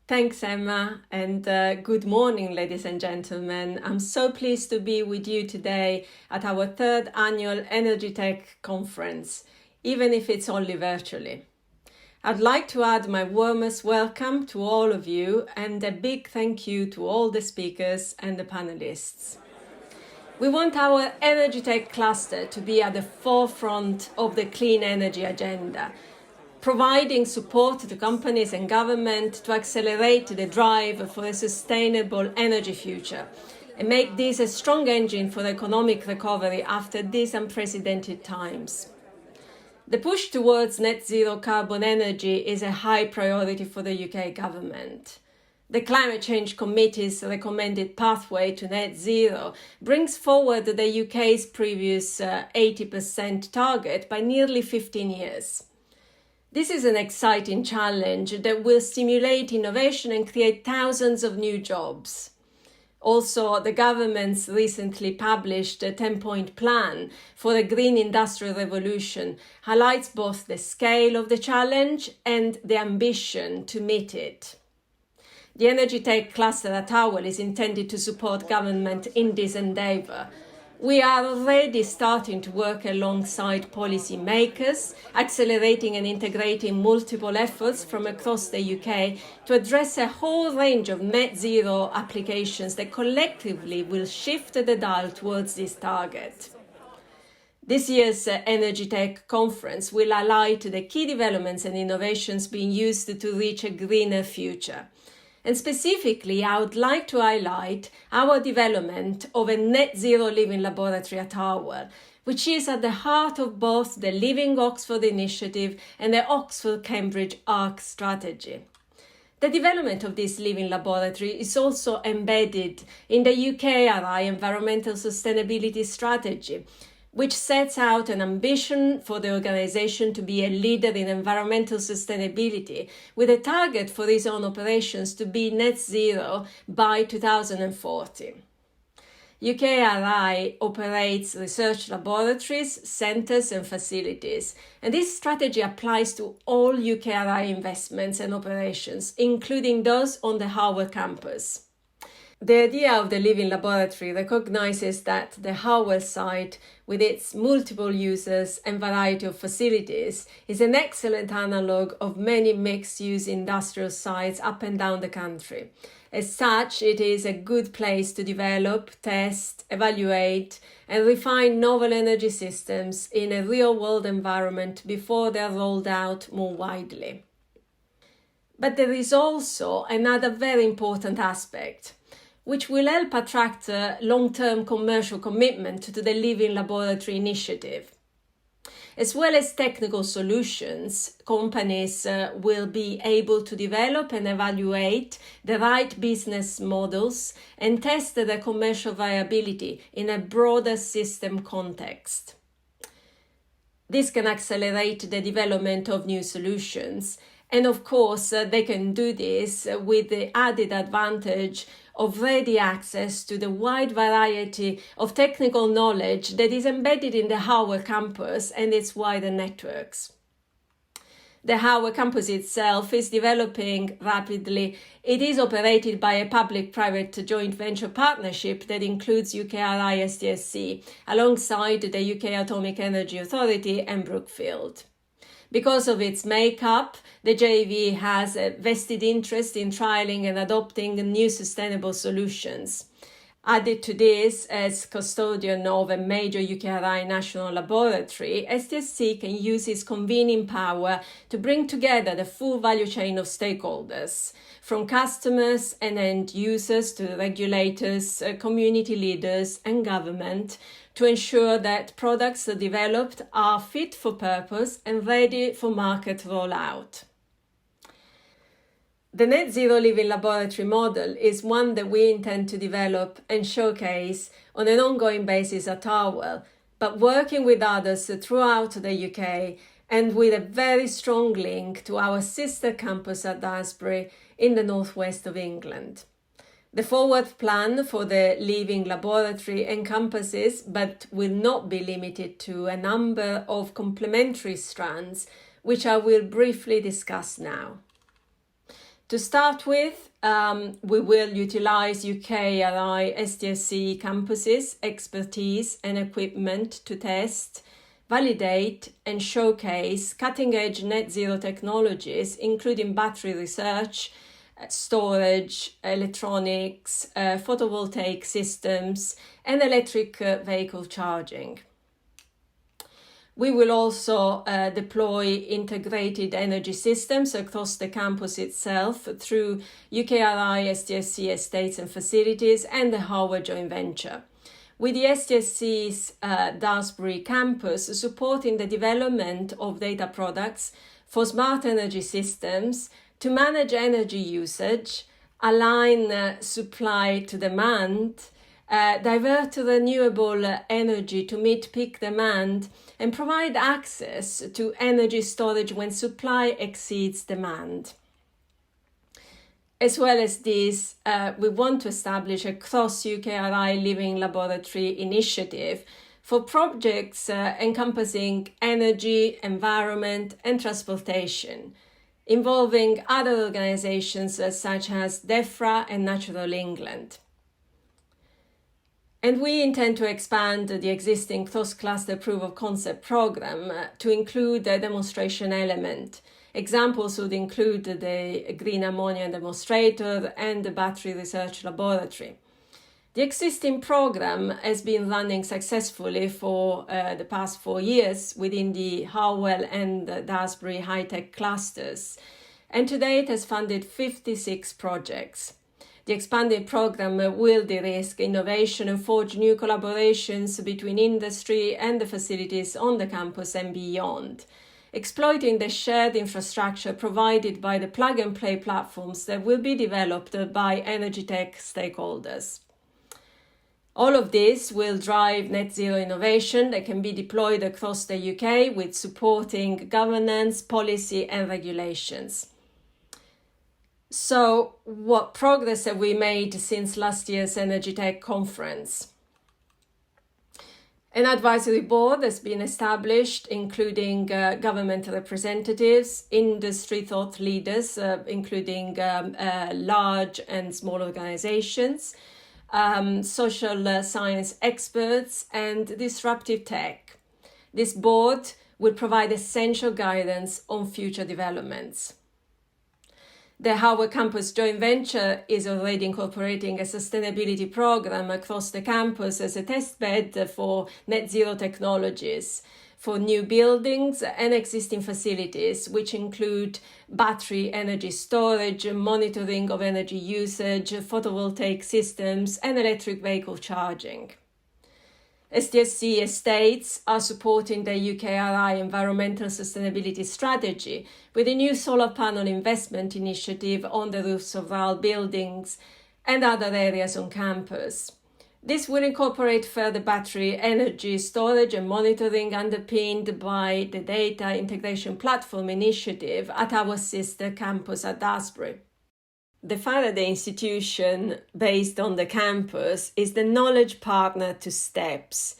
Thanks, Emma, and good morning, ladies and gentlemen. I'm so pleased to be with you today at our third annual EnergyTec conference, even if it's only virtually. I'd like to add my warmest welcome to all of you and a big thank you to all the speakers and the panelists. We want our EnergyTec cluster to be at the forefront of the clean energy agenda, providing support to companies and government to accelerate the drive for a sustainable energy future and make this a strong engine for economic recovery after these unprecedented times. The push towards net zero carbon energy is a high priority for the UK government. The Climate Change Committee's recommended pathway to net zero brings forward the UK's previous 80% target by nearly 15 years. This is an exciting challenge that will stimulate innovation and create thousands of new jobs. Also, the government's recently published 10-point plan for a green industrial revolution highlights both the scale of the challenge and the ambition to meet it. The EnergyTec cluster at Harwell is intended to support government in this endeavour. We are already starting to work alongside policymakers, accelerating and integrating multiple efforts from across the UK to address a whole range of net zero applications that collectively will shift the dial towards this target. This year's EnergyTec conference will highlight the key developments and innovations being used to reach a greener future. And specifically, I would like to highlight our development of a net zero living laboratory at Harwell, which is at the heart of both the Living Oxford initiative and the Oxford-Cambridge ARC strategy. The development of this living laboratory is also embedded in the UKRI Environmental Sustainability Strategy, which sets out an ambition for the organisation to be a leader in environmental sustainability, with a target for its own operations to be net zero by 2040. UKRI operates research laboratories, centres and facilities, and this strategy applies to all UKRI investments and operations, including those on the Harwell campus. The idea of the living laboratory recognises that the Harwell site, with its multiple users and variety of facilities, is an excellent analogue of many mixed-use industrial sites up and down the country. As such, it is a good place to develop, test, evaluate and refine novel energy systems in a real-world environment before they are rolled out more widely. But there is also another very important aspect, which will help attract long-term commercial commitment to the Living Laboratory initiative. As well as technical solutions, companies will be able to develop and evaluate the right business models and test their commercial viability in a broader system context. This can accelerate the development of new solutions, and of course they can do this with the added advantage of ready access to the wide variety of technical knowledge that is embedded in the Harwell campus and its wider networks. The Harwell campus itself is developing rapidly. It is operated by a public-private joint venture partnership that includes UKRI STSC, alongside the UK Atomic Energy Authority and Brookfield. Because of its makeup, the JV has a vested interest in trialling and adopting new sustainable solutions. Added to this, as custodian of a major UKRI national laboratory, STSC can use its convening power to bring together the full value chain of stakeholders, from customers and end users to regulators, community leaders and government, to ensure that products developed are fit for purpose and ready for market rollout. The Net Zero Living Laboratory model is one that we intend to develop and showcase on an ongoing basis at Harwell, but working with others throughout the UK and with a very strong link to our sister campus at Dasbury in the northwest of England. The forward plan for the Living Laboratory encompasses, but will not be limited to, a number of complementary strands, which I will briefly discuss now. To start with, we will utilize UKRI STSC campuses, expertise and equipment to test, validate and showcase cutting-edge net zero technologies, including battery research, storage, electronics, photovoltaic systems, and electric vehicle charging. We will also deploy integrated energy systems across the campus itself through UKRI STSC estates and facilities and the Harwell joint venture, with the STSC's Daresbury campus supporting the development of data products for smart energy systems to manage energy usage, align supply to demand, divert renewable energy to meet peak demand, and provide access to energy storage when supply exceeds demand. As well as this, we want to establish a cross-UKRI living laboratory initiative for projects encompassing energy, environment, and transportation, involving other organizations such as DEFRA and Natural England. And we intend to expand the existing cross-cluster proof of concept program to include a demonstration element. Examples would include the green ammonia demonstrator and the battery research laboratory. The existing program has been running successfully for the past 4 years within the Harwell and Daresbury high-tech clusters, and to date has funded 56 projects. The expanded program will de-risk innovation and forge new collaborations between industry and the facilities on the campus and beyond, exploiting the shared infrastructure provided by the plug-and-play platforms that will be developed by EnergyTec stakeholders. All of this will drive net zero innovation that can be deployed across the UK with supporting governance, policy and regulations. So, what progress have we made since last year's EnergyTec conference? An advisory board has been established, including government representatives, industry thought leaders, including large and small organizations, social science experts, and disruptive tech. This board will provide essential guidance on future developments. The Harwell Campus joint venture is already incorporating a sustainability program across the campus as a testbed for net zero technologies for new buildings and existing facilities, which include battery energy storage, monitoring of energy usage, photovoltaic systems, and electric vehicle charging. STSC estates are supporting the UKRI environmental sustainability strategy with a new solar panel investment initiative on the roofs of RAL buildings and other areas on campus. This will incorporate further battery energy storage and monitoring underpinned by the Data Integration Platform initiative at our sister campus at Daresbury. The Faraday Institution, based on the campus, is the knowledge partner to STEPS,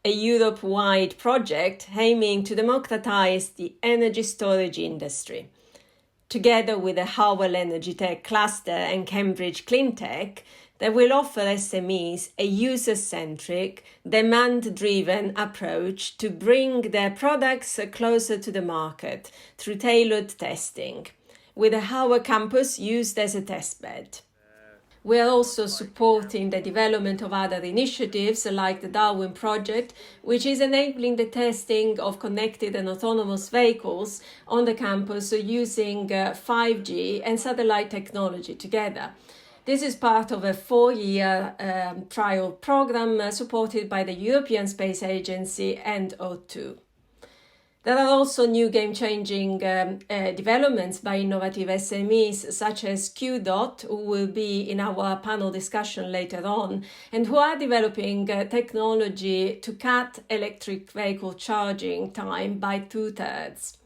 a Europe-wide project aiming to democratize the energy storage industry. Together with the Harwell EnergyTec cluster and Cambridge Cleantech, they will offer SMEs a user-centric, demand-driven approach to bring their products closer to the market through tailored testing, with the Harwell campus used as a testbed. We are also supporting the development of other initiatives like the Darwin project, which is enabling the testing of connected and autonomous vehicles on the campus using 5G and satellite technology together. This is part of a 4-year trial program supported by the European Space Agency and O2. There are also new game-changing developments by innovative SMEs such as QDOT, who will be in our panel discussion later on, and who are developing technology to cut electric vehicle charging time by 2/3.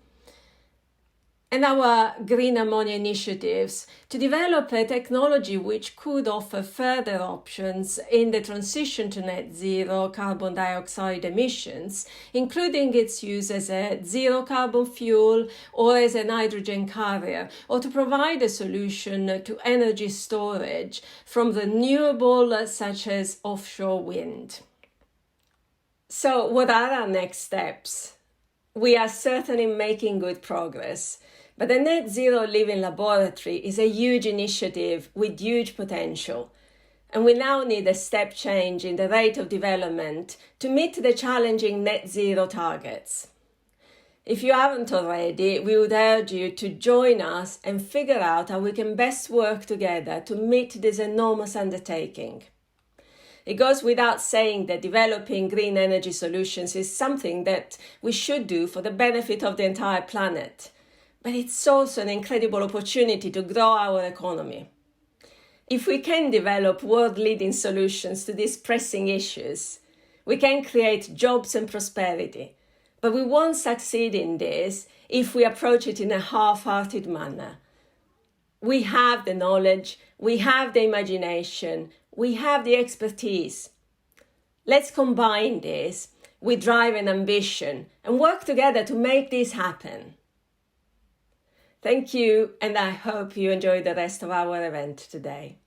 and our green ammonia initiatives to develop a technology which could offer further options in the transition to net zero carbon dioxide emissions, including its use as a zero carbon fuel or as an hydrogen carrier, or to provide a solution to energy storage from renewable such as offshore wind. So what are our next steps? We are certainly making good progress. But the Net Zero Living Laboratory is a huge initiative with huge potential, and we now need a step change in the rate of development to meet the challenging net zero targets. If you haven't already, we would urge you to join us and figure out how we can best work together to meet this enormous undertaking. It goes without saying that developing green energy solutions is something that we should do for the benefit of the entire planet. But it's also an incredible opportunity to grow our economy. If we can develop world-leading solutions to these pressing issues, we can create jobs and prosperity. But we won't succeed in this if we approach it in a half-hearted manner. We have the knowledge, we have the imagination, we have the expertise. Let's combine this with drive and ambition and work together to make this happen. Thank you, and I hope you enjoy the rest of our event today.